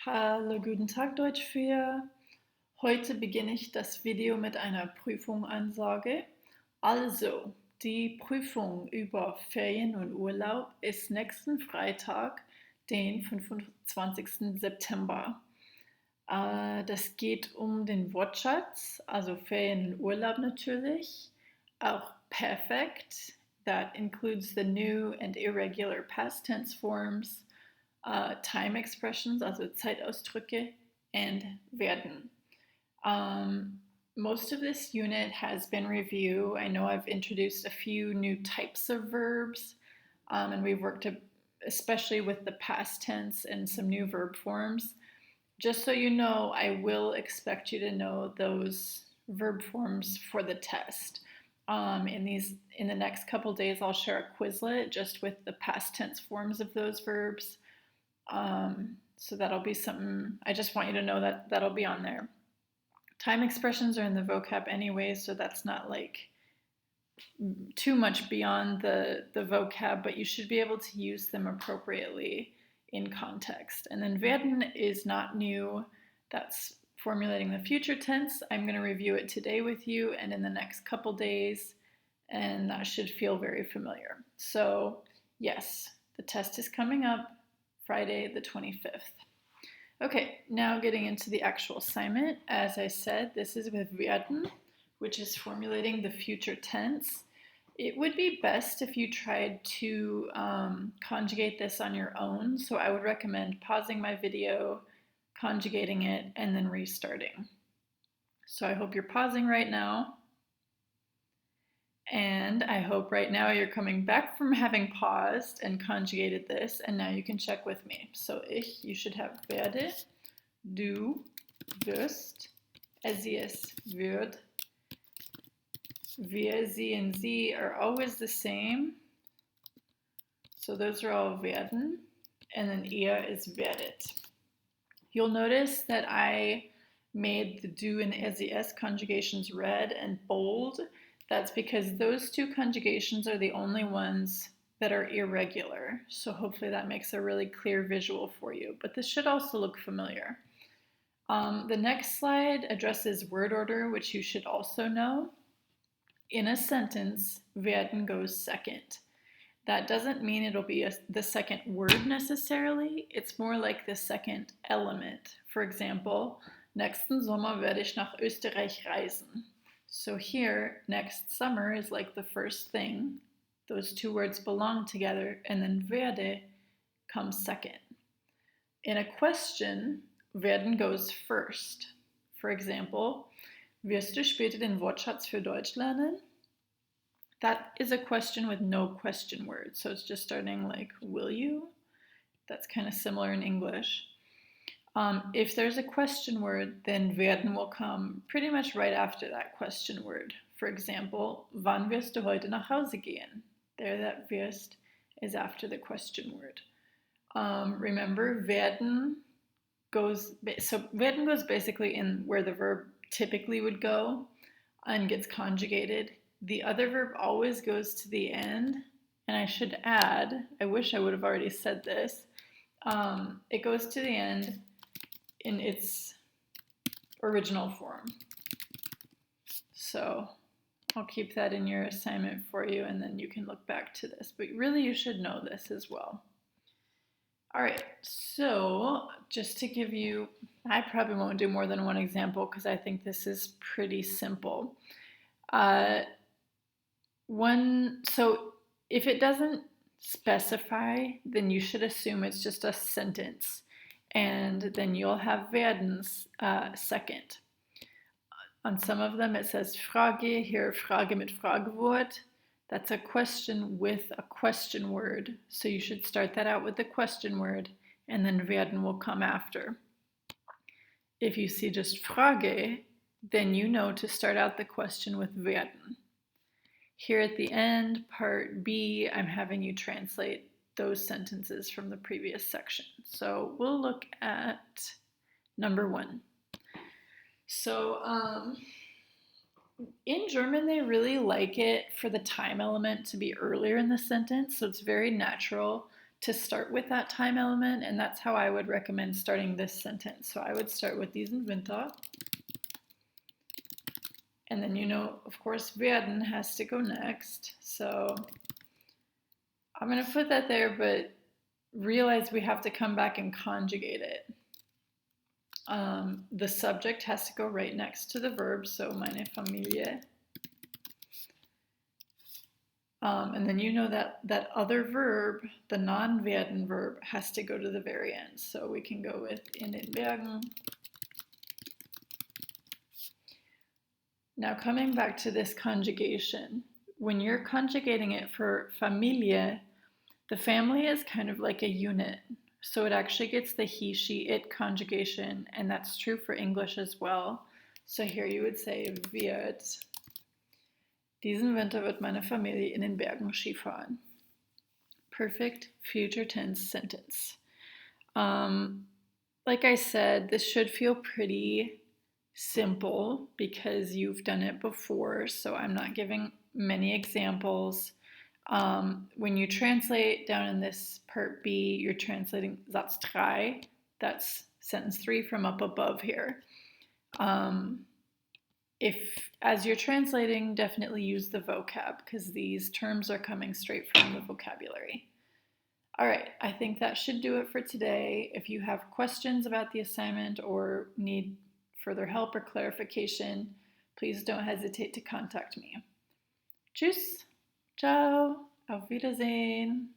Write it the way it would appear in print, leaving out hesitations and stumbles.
Hallo, guten Tag Deutsch 4. Heute beginne ich das Video mit einer Prüfung-Ansage. Also, die Prüfung über Ferien und Urlaub ist nächsten Freitag, den 25. September. Das geht um den Wortschatz, also Ferien und Urlaub natürlich. Auch perfect, that includes the new and irregular past tense forms. Time expressions, also Zeitausdrücke, and werden. Most of this unit has been review. I know I've introduced a few new types of verbs, and we've worked especially with the past tense and some new verb forms. Just so you know, I will expect you to know those verb forms for the test. In the next couple days, I'll share a Quizlet just with the past tense forms of those verbs. So that'll be something, I just want you to know that that'll be on there. Time expressions are in the vocab anyway, so that's not like too much beyond the vocab, but you should be able to use them appropriately in context. And then werden is not new. That's formulating the future tense. I'm going to review it today with you and in the next couple days, and that should feel very familiar. So yes, the test is coming up Friday the 25th. Okay, now getting into the actual assignment. As I said, this is with werden, which is formulating the future tense. It would be best if you tried to conjugate this on your own, so I would recommend pausing my video, conjugating it, and then restarting. So I hope you're pausing right now. And I hope right now you're coming back from having paused and conjugated this, and now you can check with me. So you should have werde, du, wirst, es wird. Wir, sie, and sie are always the same. So those are all werden, and then ihr is werdet. You'll notice that I made the du and es conjugations red and bold. That's because those two conjugations are the only ones that are irregular. So hopefully that makes a really clear visual for you. But this should also look familiar. The next slide addresses word order, which you should also know. In a sentence, werden goes second. That doesn't mean it'll be the second word necessarily. It's more like the second element. For example, nächsten Sommer werde ich nach Österreich reisen. So here, next summer is like the first thing. Those two words belong together, and then werde comes second. In a question, werden goes first. For example, wirst du später den Wortschatz für Deutsch lernen? That is a question with no question word, so it's just starting like, will you? That's kind of similar in English. If there's a question word, then werden will come pretty much right after that question word. For example, wann wirst du heute nach Hause gehen? There, that wirst is after the question word. Remember, werden goes basically in where the verb typically would go and gets conjugated. The other verb always goes to the end, and I should add, I wish I would have already said this, it goes to the end in its original form. So I'll keep that in your assignment for you, and then you can look back to this. But really, you should know this as well. All right, so just to give you, I probably won't do more than one example because I think this is pretty simple. So if it doesn't specify, then you should assume it's just a sentence. And then you'll have werdens second. On some of them it says Frage, here Frage mit Fragewort. That's a question with a question word. So you should start that out with the question word, and then werden will come after. If you see just Frage, then you know to start out the question with werden. Here at the end, part B, I'm having you translate those sentences from the previous section. So we'll look at number 1. So in German, they really like it for the time element to be earlier in the sentence, so it's very natural to start with that time element, and that's how I would recommend starting this sentence. So I would start with diesen Winter. And then, of course, werden has to go next. So I'm going to put that there, but realize we have to come back and conjugate it. The subject has to go right next to the verb, so meine Familie. And then that other verb, the non-werden verb, has to go to the very end. So we can go with in den Bergen. Now coming back to this conjugation, when you're conjugating it for Familie, the family is kind of like a unit. So it actually gets the he, she, it conjugation, and that's true for English as well. So here you would say wird. Diesen Winter wird meine Familie in den Bergen Skifahren. Perfect future tense sentence. Like I said, this should feel pretty simple because you've done it before, so I'm not giving many examples. When you translate down in this part B, you're translating Satz 3, that's sentence 3 from up above here. If, as you're translating, definitely use the vocab because these terms are coming straight from the vocabulary. All right, I think that should do it for today. If you have questions about the assignment or need further help or clarification, please don't hesitate to contact me. Tschüss, ciao, auf Wiedersehen.